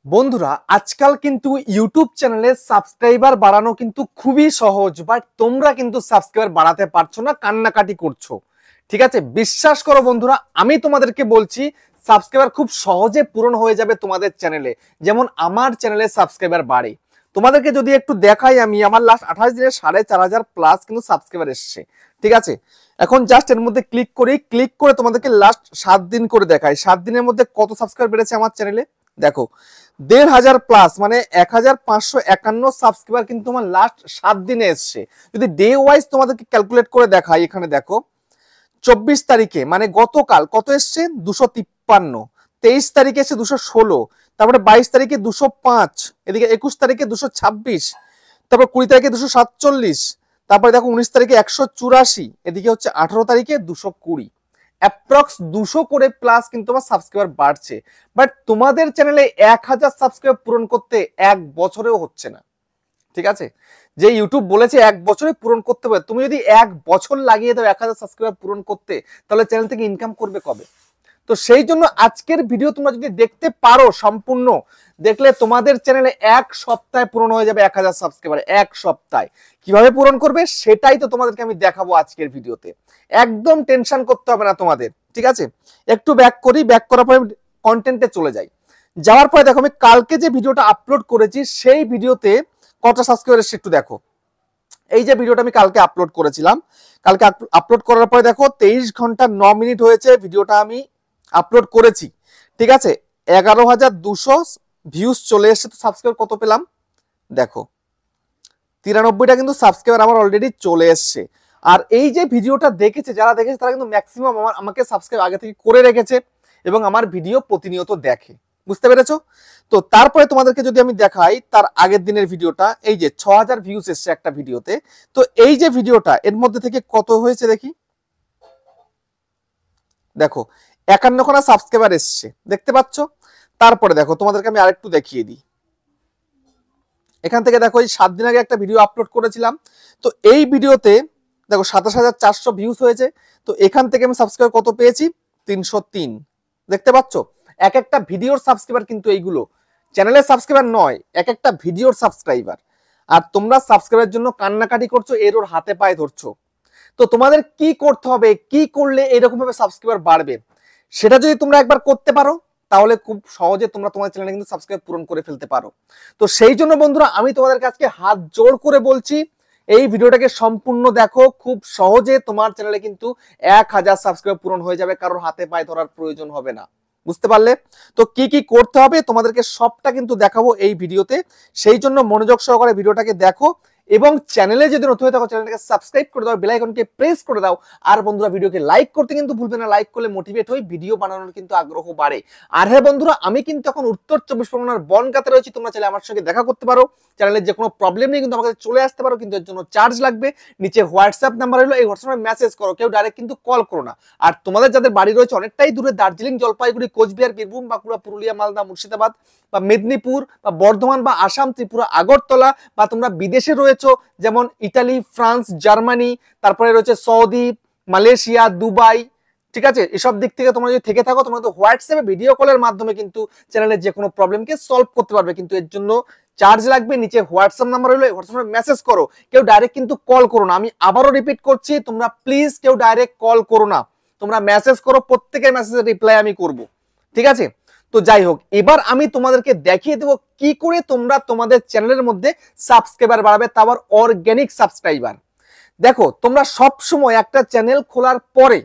বন্ধুরা আজকাল কিন্তু ইউটিউব চ্যানেলে সাবস্ক্রাইবার বাড়ানো কিন্তু খুবই সহজ, বাট তোমরা কিন্তু সাবস্ক্রাইবার বাড়াতে পারছো না, কান্নাকাটি করছো। ঠিক আছে, বিশ্বাস করো বন্ধুরা, আমি তোমাদেরকে বলছি সাবস্ক্রাইবার খুব সহজে পূরণ হয়ে যাবে তোমাদের চ্যানেলে, যেমন আমার চ্যানেলে সাবস্ক্রাইবার বাড়ে। তোমাদেরকে যদি একটু দেখাই, আমি আমার লাস্ট 28 দিনে 4,500 প্লাস কিন্তু সাবস্ক্রাইবার এসছে। ঠিক আছে, এখন জাস্ট এর মধ্যে ক্লিক করি, ক্লিক করে তোমাদেরকে লাস্ট 7 দিন করে দেখাই 7 দিনের মধ্যে কত সাবস্ক্রাইবার বেড়েছে আমার চ্যানেলে। দেখো 1,500 প্লাস, মানে 1,551 সাবস্ক্রাইবার কিন্তু আমার লাস্ট 7 দিনে এসছে। যদি ডে ওয়াইজ তোমাদেরকে ক্যালকুলেট করে দেখাই, এখানে দেখো 24 তারিখে মানে গতকাল কত এসছে 253, 23 তারিখে এসছে 216, তারপরে 22 তারিখে 205, এদিকে 21 তারিখে 226, তারপর 20 তারিখে 247, তারপরে দেখো 19 তারিখে 184, এদিকে হচ্ছে 18 তারিখে 220, অ্যাপ্রক্স 200 করে প্লাস কিন্তু আমার সাবস্ক্রাইবার বাড়ছে। বাট তোমাদের চ্যানেলে 1000 সাবস্ক্রাইবার পূরণ করতে 1 বছরেও হচ্ছে না। ঠিক আছে, যে ইউটিউব বলেছে 1 বছরে পূরণ করতে হবে, তুমি যদি 1 বছর লাগিয়ে দাও 1000 সাবস্ক্রাইবার পূরণ করতে, তাহলে চ্যানেল থেকে ইনকাম করবে কবে? তো সেই জন্য আজকের ভিডিও তোমরা যদি দেখতে পারো সম্পূর্ণ, দেখলে তোমাদের চ্যানেলে 1 সপ্তাহে পূরণ হয়ে যাবে 1000 সাবস্ক্রাইবার। 1 সপ্তাহে কিভাবে পূরণ করবে সেটাই তো তোমাদেরকে আমি দেখাবো আজকের ভিডিওতে। একদম টেনশন করতে হবে না তোমাদের। ঠিক আছে, একটু ব্যাক করি, ব্যাক করার পরে কন্টেন্টে চলে যাই। যাওয়ার পরে দেখো আমি কালকে যে ভিডিওটা আপলোড করেছি সেই ভিডিওতে কতটা সাবস্ক্রাইবার এসেছে একটু দেখো। এই যে ভিডিওটা আমি কালকে আপলোড করেছিলাম, কালকে আপলোড করার পরে দেখো 23 ঘন্টা 9 মিনিট হয়েছে ভিডিওটা আমি আপলোড করেছি। ঠিক আছে, 11,200 ভিউজ চলে এসেছে। তো সাবস্ক্রাইবার কত পেলাম দেখো, 93টা কিন্তু সাবস্ক্রাইবার আমার অলরেডি চলে এসছে। আর এই যে ভিডিওটা দেখেছে, যারা দেখেছে তারা কিন্তু ম্যাক্সিমাম আমাকে সাবস্ক্রাইব আগে থেকে করে রেখেছে এবং আমার ভিডিও প্রতিনিয়ত দেখে। বুঝতে পেরেছো? তো তারপরে তোমাদেরকে যদি আমি দেখাই তার আগের দিনের ভিডিওটা, এই যে 6,000 ভিউজ এসছে একটা ভিডিওতে। তো এই যে ভিডিওটা এর মধ্যে থেকে কত হয়েছে দেখি, দেখো 51খানা সাবস্ক্রাইবার এসছে, দেখতে পাচ্ছ? তারপরে দেখো তোমাদেরকে আমি আরেকটু দেখিয়ে দিই, এখান থেকে দেখো এই 7 দিন আগে একটা ভিডিও আপলোড করেছিলাম। তো এই ভিডিওতে দেখো 27,400 ভিউজ হয়েছে। তো এখান থেকে আমি সাবস্ক্রাইবার কত পেয়েছি 303, দেখতে পাচ্ছ? এক একটা ভিডিওর সাবস্ক্রাইবার কিন্তু এইগুলো, চ্যানেলের সাবস্ক্রাইবার নয়, এক একটা ভিডিওর সাবস্ক্রাইবার। আর তোমরা সাবস্ক্রাইবের জন্য কান্নাকাটি করছো, এর ওর হাতে পায়ে ধরছো। তো তোমাদের কি করতে হবে, কি করলে এরকম ভাবে সাবস্ক্রাইবার বাড়বে, সেটা যদি তোমরা একবার করতে পারো তাহলে খুব সহজে তোমরা তোমার চ্যানেলে কিন্তু সাবস্ক্রাইব পূরণ করে ফেলতে পারো। তো সেই জন্য বন্ধুরা আমি তোমাদেরকে আজকে হাত জোড় করে বলছি, এই ভিডিওটাকে সম্পূর্ণ দেখো, খুব সহজে তোমার চ্যানেলে কিন্তু 1000 সাবস্ক্রাইব পূরণ হয়ে যাবে, কারোর হাতে পায়ে ধরার প্রয়োজন হবে না। বুঝতে পারলে? তো কি কি করতে হবে তোমাদেরকে সবটা কিন্তু দেখাবো এই ভিডিওতে। সেই জন্য মনোযোগ সহকারে ভিডিওটাকে দেখো এবং চ্যানেলে যদি নতুন হয়ে থাকো চ্যানেলটাকে সাবস্ক্রাইব করে দাও, বেল আইকনকে প্রেস করে দাও। আর বন্ধুরা ভিডিওকে লাইক করতে কিন্তু ভুলবে না, লাইক করলে মোটিভেট হই, ভিডিও বানানোর কিন্তু আগ্রহ বাড়ে। আর হ্যাঁ বন্ধুরা, আমি কিন্তু এখন উত্তর 24 পরগনার বনগাঁতে রয়েছি, তোমরা চাইলে আমার সঙ্গে দেখা করতে পারো। চ্যানেলের যে কোনো প্রবলেম নেই কিন্তু আমার কাছে চলে আসতে পারো, কিন্তু এর জন্য চার্জ লাগবে। নিচে হোয়াটসঅ্যাপ নাম্বার হলো, এই হোয়াটসঅ্যাপে মেসেজ করো, কেউ ডাইরেক্ট কিন্তু কল করো না। আর তোমাদের যাদের বাড়ি রয়েছে অনেকটাই দূরে, দার্জিলিং, জলপাইগুড়ি, কোচবিহার, বীরভূম, বাঁকুড়া, পুরুলিয়া, মালদা, মুর্শিদাবাদ বা মেদিনীপুর বা বর্ধমান বা আসাম, ত্রিপুরা, আগরতলা, বা তোমরা বিদেশে রয়েছো যেমন ইতালি, ফ্রান্স, জার্মানি, তারপরে রয়েছে সৌদি, মালয়েশিয়া, দুবাই, ঠিক আছে, এসব দিক থেকে তোমরা যদি থেকে থাকো তোমরা তো হোয়াটসঅ্যাপে ভিডিও কলের মাধ্যমে কিন্তু চ্যানেলের যে কোনো প্রবলেমকে সলভ করতে পারবে, কিন্তু এর জন্য চার্জ লাগবে। নিচে হোয়াটসঅ্যাপ নাম্বার হলো, হোয়াটসঅ্যাপে মেসেজ করো, কেউ ডাইরেক্ট কিন্তু কল করো না। আমি আবারও রিপিট করছি, তোমরা প্লিজ কেউ ডাইরেক্ট কল করো না, তোমরা মেসেজ করো, প্রত্যেকের মেসেজের রিপ্লাই আমি করব। ঠিক আছে, তো যাই হোক, এবার আমি তোমাদেরকে দেখিয়ে দেবো কি করে তোমরা তোমাদের চ্যানেলের মধ্যে সাবস্ক্রাইবার বাড়াবে, তা আবার অর্গানিক সাবস্ক্রাইবার। দেখো তোমরা সব সময় একটা চ্যানেল খোলার পরে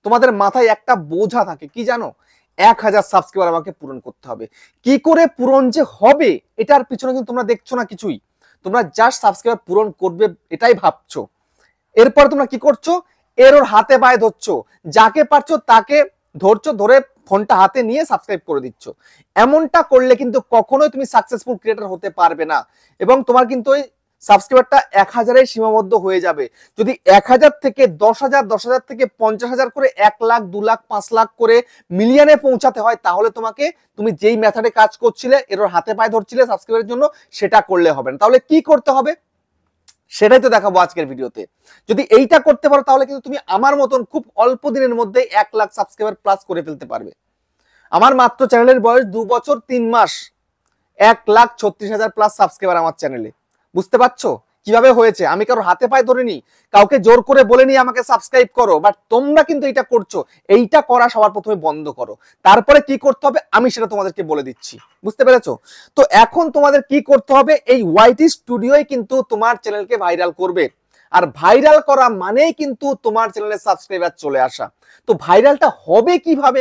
তোমাদের মাথায় একটা বোঝা থাকে, কি জানো? 1000 সাবস্ক্রাইবার আমাকে পূরণ করতে হবে। কি করে পূরণ যে হবে এটার পিছনে কিন্তু তোমরা দেখছো না কিছুই, তোমরা জাস্ট সাবস্ক্রাইবার পূরণ করবে এটাই ভাবছো। এরপর তোমরা কি করছো, এর ওর হাতে পায়ে ধরছো, যাকে পারছো তাকে ধরছো, ধরে ফোনটা হাতে নিয়ে সাবস্ক্রাইব করে দিচ্ছ। এমনটা করলে কিন্তু কখনোই তুমি সাকসেসফুল ক্রিয়েটর হতে পারবে না, এবং তোমার কিন্তু ওই সাবস্ক্রাইবারটা 1000-এ সীমাবদ্ধ হয়ে যাবে। যদি 1000 থেকে 10,000, 10,000 থেকে 50,000 করে, 1 লাখ, 2 লাখ, 5 লাখ করে মিলিয়নে পৌঁছাতে হয়, তাহলে তোমাকে তুমি যেই মেথডে কাজ করছিলে, এর ওর হাতে পায়ে ধরছিলে সাবস্ক্রাইবারের জন্য, সেটা করলে হবে না। তাহলে কি করতে হবে সেটাই তো দেখাবো আজকের ভিডিওতে। যদি এইটা করতে পারো তাহলে কিন্তু তুমি আমার মতন খুব অল্প দিনের মধ্যে 1 লাখ সাবস্ক্রাইবার প্লাস করে ফেলতে পারবে। আমার মাত্র চ্যানেলের বয়স 2 বছর 3 মাস, 1,36,000 প্লাস সাবস্ক্রাইবার আমার চ্যানেলে। বুঝতে পারছো কিভাবে হয়েছে? আমি কারো হাতে পায়ে ধরিনি, কাউকে জোর করে বলিনি আমাকে সাবস্ক্রাইব করো, বাট তোমরা কিন্তু এটা করছো। এইটা করা সবার প্রথমে বন্ধ করো, তারপরে কি করতে হবে আমি সেটা তোমাদেরকে বলে দিচ্ছি। বুঝতে পেরেছো? তো এখন তোমাদের কি করতে হবে, এই ওয়াইটি স্টুডিওই কিন্তু তোমার চ্যানেলকে ভাইরাল করবে। আর ভাইরাল করা মানেই কিন্তু তোমার চ্যানেলে সাবস্ক্রাইবার চলে আসা। তো ভাইরালটা হবে কিভাবে,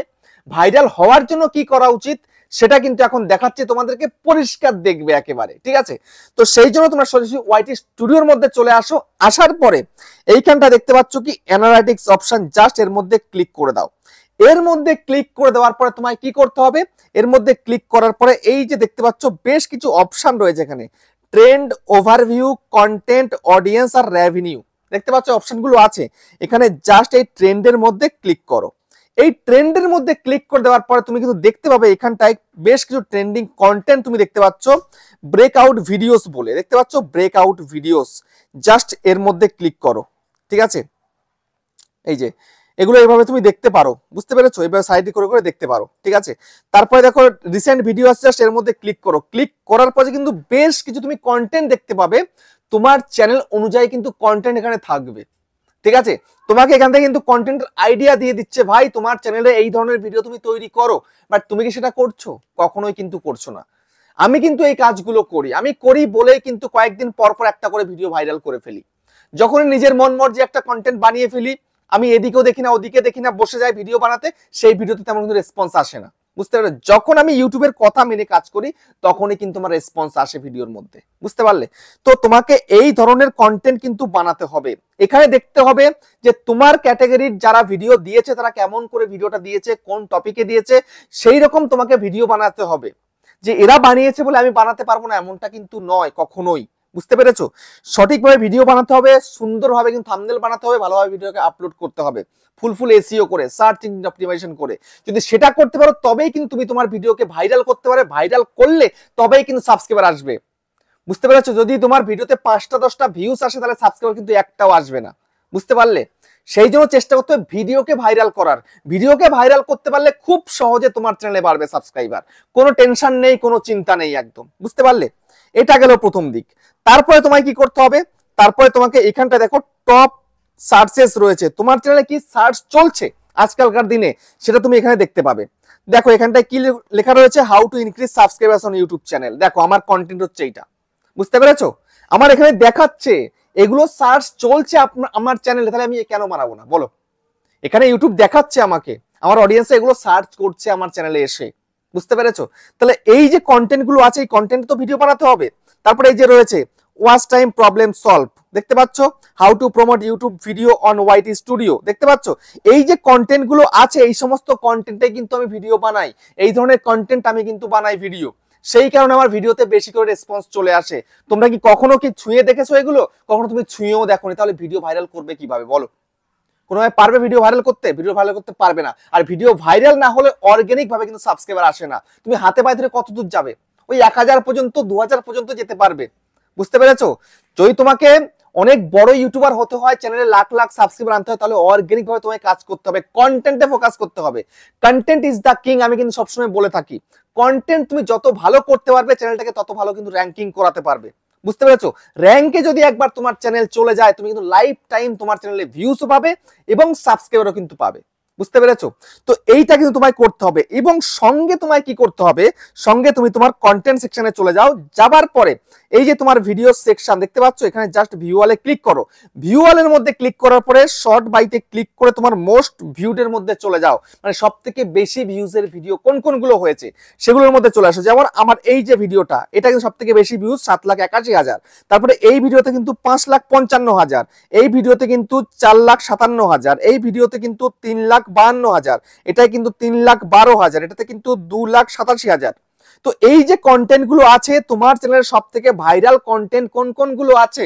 ভাইরাল হওয়ার জন্য কি করা উচিত সেটা কিন্তু এখন দেখাচ্ছি তোমাদেরকে, পরিষ্কার দেখবে একেবারে, ঠিক আছে? তো সেই জন্য তোমরা সরাসরি ওয়াইটি স্টুডিওর মধ্যে চলে আসো। আসার পরে এইখানটা দেখতে পাচ্ছ কি অ্যানালাইটিক্স অপশন, জাস্ট এর মধ্যে ক্লিক করে দাও। এর মধ্যে ক্লিক করে দেওয়ার পরে তোমায় কি করতে হবে, এর মধ্যে ক্লিক করার পরে এই যে দেখতে পাচ্ছ বেশ কিছু অপশন রয়েছে এখানে, ট্রেন্ড, ওভারভিউ, কন্টেন্ট, অডিয়েন্স আর রেভিনিউ, দেখতে পাচ্ছ অপশনগুলো আছে এখানে। জাস্ট এই ট্রেন্ডের মধ্যে ক্লিক করো। এই ট্রেন্ডের মধ্যে ক্লিক করে দেওয়ার পরে তুমি কিন্তু দেখতে পাবে এখানটায় বেশ কিছু ট্রেন্ডিং কন্টেন্ট তুমি দেখতে পাচ্ছ, ব্রেকআউট ভিডিওস বলে, দেখতে পাচ্ছ ব্রেকআউট ভিডিওস। জাস্ট এর মধ্যে ক্লিক করো, ঠিক আছে? এই যে এগুলো এইভাবে তুমি দেখতে পারো, বুঝতে পেরেছো? এইভাবে সাইডে করে করে দেখতে পারো, ঠিক আছে? তারপরে দেখো রিসেন্ট ভিডিও আছে, জাস্ট এর মধ্যে ক্লিক করো। ক্লিক করার পরে কিন্তু বেশ কিছু তুমি কন্টেন্ট দেখতে পাবে, তোমার চ্যানেল অনুযায়ী কিন্তু কন্টেন্ট এখানে থাকবে, ঠিক আছে? তোমাকে এখান থেকে কিন্তু কন্টেন্টের আইডিয়া দিয়ে দিচ্ছে, ভাই তোমার চ্যানেলে এই ধরনের ভিডিও তুমি তৈরি করো, বাট তুমি কি সেটা করছো? কখনোই কিন্তু করছো না। আমি কিন্তু এই কাজগুলো করি, আমি করি বলেই কিন্তু কয়েকদিন পর পর একটা করে ভিডিও ভাইরাল করে ফেলি। যখনই নিজের মন মর্জি একটা কন্টেন্ট বানিয়ে ফেলি, আমি এদিকেও দেখি না ওদিকে দেখি না, বসে যাই ভিডিও বানাতে, সেই ভিডিওতে তেমন কিন্তু রেসপন্স আসে না। বুঝতে পারলে? যখন আমি ইউটিউবের কথা মেনে কাজ করি তখনই কিন্তু আমার রেসপন্স আসে ভিডিওর মধ্যে, বুঝতে পারলে? তো তোমাকে এই ধরনের কন্টেন্ট কিন্তু বানাতে হবে। এখানে দেখতে হবে যে তোমার ক্যাটাগরির যারা ভিডিও দিয়েছে তারা কেমন করে ভিডিওটা দিয়েছে, কোন টপিকে দিয়েছে, সেই রকম তোমাকে ভিডিও বানাতে হবে। যে এরা বানিয়েছে বলে আমি বানাতে পারবো না এমনটা কিন্তু নয় কখনোই, বুঝতে পেরেছো? সঠিকভাবে ভিডিও বানাতে হবে, সুন্দরভাবে কিন্তু থাম্বনেল বানাতে হবে, ভালোভাবে ভিডিওকে আপলোড করতে হবে, ফুল এসইও করে, সার্চ ইঞ্জিন অপটিমাইজেশন করে। যদি সেটা করতে পারো তবেই কিন্তু তুমি তোমার ভিডিওকে ভাইরাল করতে পারবে। ভাইরাল করলে তবেই কিন্তু সাবস্ক্রাইবার আসবে, বুঝতে পেরেছো? যদি তোমার ভিডিওতে 5টা 10টা ভিউজ আসে তাহলে সাবস্ক্রাইবার কিন্তু একটাও আসবে না, বুঝতে পারলে? সেই জন্য চেষ্টা করতে হবে ভিডিওকে ভাইরাল করার। ভিডিওকে ভাইরাল করতে পারলে খুব সহজে তোমার চ্যানেলে বাড়বে সাবস্ক্রাইবার, কোনো টেনশন নেই, কোনো চিন্তা নেই একদম, বুঝতে পারলে? এটা গেল প্রথম দিক। তারপরে তোমায় কি করতে হবে, তারপরে তোমাকে এখানটা দেখো টপ সার্চেস রয়েছে, তোমার চ্যানেলে কি সার্চ চলছে আজকালকার দিনে সেটা তুমি এখানে দেখতে পাবে। দেখো এখানটায় কি লেখা রয়েছে, how to increase subscribers on YouTube channel. দেখো আমার কন্টেন্ট হচ্ছে এইটা, বুঝতে পেরেছো? আমার এখানে দেখাচ্ছে এগুলো সার্চ চলছে আমার চ্যানেলে, তাহলে আমি কেন বানাবো না বলো? এখানে ইউটিউব দেখাচ্ছে আমাকে, আমার অডিয়েন্স এগুলো সার্চ করছে আমার চ্যানেলে এসে, বুঝতে পেরেছো? তাহলে এই যে কন্টেন্ট গুলো আছে এই কন্টেন্ট তো ভিডিও বানাতে হবে। তারপরে এই যে রয়েছে ওয়াচ টাইম প্রবলেম সলভ, দেখতে পাচ্ছ, how to promote YouTube video on YT studio, দেখতে পাচ্ছ? এই যে কন্টেন্ট গুলো আছে এই সমস্ত কন্টেন্টে কিন্তু আমি ভিডিও বানাই, এই ধরনের কন্টেন্ট আমি কিন্তু বানাই ভিডিও, সেই কারণে আমার ভিডিওতে বেশি করে রেসপন্স চলে আসে। তোমরা কি কখনো কি ছুঁয়ে দেখেছো এগুলো? কখনো তুমি ছুঁয়েও দেখোনি, তাহলে ভিডিও ভাইরাল করবে কিভাবে বলো? কোনোভাবে পারবে ভিডিও ভাইরাল করতে? ভিডিও ভাইরাল করতে পারবে না। আর ভিডিও ভাইরাল না হলে অর্গানিক ভাবে কিন্তু সাবস্ক্রাইবার আসে না। তুমি হাতে পায়ে ধরে কত দূর যাবে? ওই 1000 পর্যন্ত 2000 পর্যন্ত যেতে পারবে, বুঝতে পেরেছো? যদি তোমাকে অনেক বড় ইউটিউবার হতে হয়, চ্যানেলে লাখ লাখ সাবস্ক্রাইবার আনতে হয়, তাহলে অর্গানিক ভাবে তোমায় কাজ করতে হবে, কন্টেন্টে ফোকাস করতে হবে। কন্টেন্ট ইজ দ্য কিং, আমি কিন্তু সবসময় বলে থাকি। কন্টেন্ট তুমি যত ভালো করতে পারবে চ্যানেলটাকে তত ভালো কিন্তু র্যাঙ্কিং করাতে পারবে, বুঝতে পেরেছো? র্যাঙ্কে যদি একবার তোমার চ্যানেল চলে যায় তুমি কিন্তু লাইফ টাইম তোমার চ্যানেলে ভিউসও পাবে এবং সাবস্ক্রাইবারও কিন্তু পাবে, বুঝতে পেরেছো? তো এইটা কিন্তু তোমায় করতে হবে। এবং সঙ্গে তোমায় কি করতে হবে, সঙ্গে তুমি তোমার কন্টেন্ট সেকশনে চলে যাও। যাবার পরে এই যে তোমার ভিডিও সেকশন দেখতে পাচ্ছ, এখানে জাস্ট ভিউ অলে ক্লিক করো। ভিউ অলের মধ্যে ক্লিক করার পরে শর্ট বাইতে ক্লিক করে তোমার মোস্ট ভিউডের মধ্যে চলে যাও, মানে সব থেকে বেশি ভিউজের ভিডিও কোন কোনগুলো হয়েছে সেগুলোর মধ্যে চলে আসো। যেমন আমার এই যে ভিডিওটা, এটা কিন্তু সব থেকে বেশি ভিউজ 7,81,000। তারপরে এই ভিডিওতে কিন্তু 5,55,000, এই ভিডিওতে কিন্তু 4,57,000, এই ভিডিওতে কিন্তু 3,52,000, এটাই কিন্তু 3,12,000, এটাতে কিন্তু 2,87,000। তো এই যে কন্টেন্ট গুলো আছে তোমার চ্যানেলের সব থেকে ভাইরাল কন্টেন্ট কোন কোনগুলো আছে,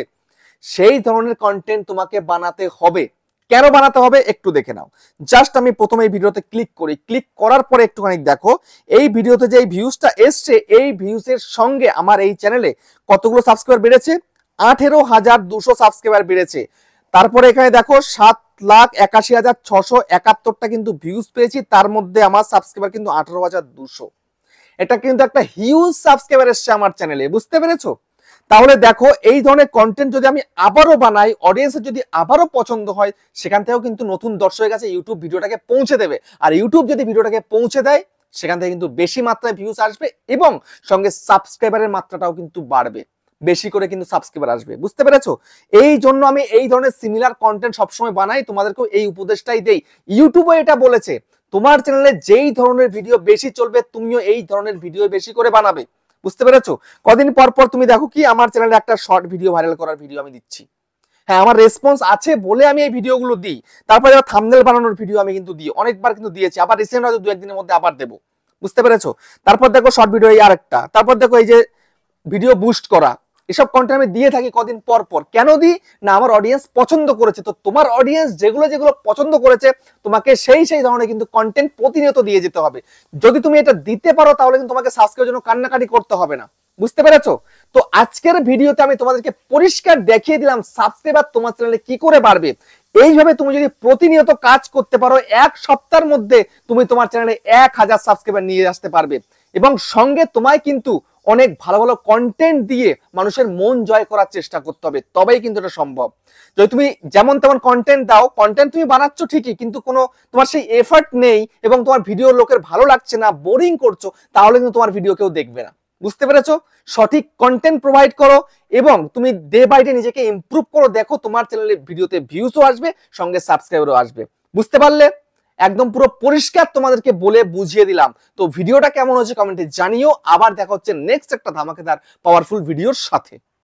সেই ধরনের কন্টেন্ট তোমাকে বানাতে হবে। কেন বানাতে হবে একটু দেখে নাও। জাস্ট আমি প্রথমে এই ভিডিওতে ক্লিক করি, ক্লিক করার পরে একটুখানি দেখো এই ভিডিওতে যে ভিউজটা এসছে, এই ভিউজের সঙ্গে আমার এই চ্যানেলে কতগুলো সাবস্ক্রাইবার বেড়েছে, 18,200 সাবস্ক্রাইবার বেড়েছে। তারপরে এখানে দেখো 7,81,671টা কিন্তু ভিউজ পেয়েছি, তার মধ্যে আমার সাবস্ক্রাইবার কিন্তু 18,200। এটা কিন্তু একটা হিউজ সাবস্ক্রাইবার এসছে আমার চ্যানেলে, বুঝতে পেরেছো? তাহলে দেখো এই ধরনের কন্টেন্ট যদি আমি আবারও বানাই, অডিয়েন্সের যদি আবারও পছন্দ হয়, সেখান থেকেও কিন্তু নতুন দর্শকের কাছে ইউটিউব ভিডিওটাকে পৌঁছে দেবে। আর ইউটিউব যদি ভিডিওটাকে পৌঁছে দেয়, সেখান থেকে কিন্তু বেশি মাত্রায় ভিউজ আসবে এবং সঙ্গে সাবস্ক্রাইবারের মাত্রাটাও কিন্তু বাড়বে, বেশি করে কিন্তু সাবস্ক্রাইবার আসবে, বুঝতে পেরেছো? এই জন্য আমি এই ধরনের সিমিলার কন্টেন্ট সবসময় বানাই, তোমাদেরকেও এই উপদেশটাই দেই। ইউটিউবে এটা বলেছে তোমার চ্যানেলে যেই ধরনের ভিডিও বেশি চলবে, তুমিও এই ধরনের ভিডিও বেশি করে বানাবে, বুঝতে পেরেছো? কদিন পর পর তুমি দেখো কি আমার চ্যানেলে একটা শর্ট ভিডিও ভাইরাল করার ভিডিও আমি দিচ্ছি। হ্যাঁ, আমার রেসপন্স আছে বলে আমি এই ভিডিওগুলো দিই। তারপরে যারা থাম্বনেল বানানোর ভিডিও আমি কিন্তু দিই, অনেকবার কিন্তু দিয়েছি, আবার রিসেন্ট হয়তো 2-1 দিনের মধ্যে আবার দেবো, বুঝতে পেরেছো? তারপর দেখো শর্ট ভিডিও এই আরেকটা, তারপর দেখো এই যে ভিডিও বুস্ট করা, এসব কন্টেন্ট আমি দিয়ে থাকি কদিন পর পর। কেন দিই না, আমার অডিয়েন্স পছন্দ করেছে। তো তোমার অডিয়েন্স যেগুলো যেগুলো পছন্দ করেছে, তোমাকে সেই ধরনের কিন্তু কন্টেন্ট প্রতিনিয়ত দিয়ে যেতে হবে। যদি তুমি এটা দিতে পারো, তাহলে কিন্তু তোমাকে সাবস্ক্রাইবের জন্য কান্নাকাটি করতে হবে না, বুঝতে পেরেছো? তো আজকের ভিডিওতে আমি তোমাদেরকে পরিষ্কার দেখিয়ে দিলাম সাবস্ক্রাইবার তোমার চ্যানেলে কি করে বাড়বে। এইভাবে তুমি যদি প্রতিনিয়ত কাজ করতে পারো, 1 সপ্তাহের মধ্যে তুমি তোমার চ্যানেলে 1000 সাবস্ক্রাইবার নিয়ে আসতে পারবে। এবং সঙ্গে তোমায় কিন্তু অনেক ভালো ভালো কন্টেন্ট দিয়ে মানুষের মন জয় করার চেষ্টা করতে হবে, তবেই কিন্তু এটা সম্ভব। যদি তুমি যেমন তেমন কন্টেন্ট দাও, কন্টেন্ট তুমি বানাচ্ছ ঠিকই, কিন্তু কোনো তোমার সেই এফর্ট নেই এবং তোমার ভিডিও লোকের ভালো লাগছে না, বোরিং করছো, তাহলে কিন্তু তোমার ভিডিও কেউ দেখবে না, বুঝতে পেরেছো? সঠিক কন্টেন্ট প্রোভাইড করো এবং তুমি ডে বাই ডে নিজেকে ইমপ্রুভ করো, দেখো তোমার চ্যানেলের ভিডিওতে ভিউজও আসবে, সঙ্গে সাবস্ক্রাইবারও আসবে, বুঝতে পারলে? একদম পুরো পরিষ্কার তোমাদেরকে বলে বুঝিয়ে দিলাম। তো ভিডিওটা কেমন হয়েছে কমেন্টে জানিও। আবার দেখা হচ্ছে নেক্সট একটা ধামাকেদার পাওয়ারফুল ভিডিওর সাথে।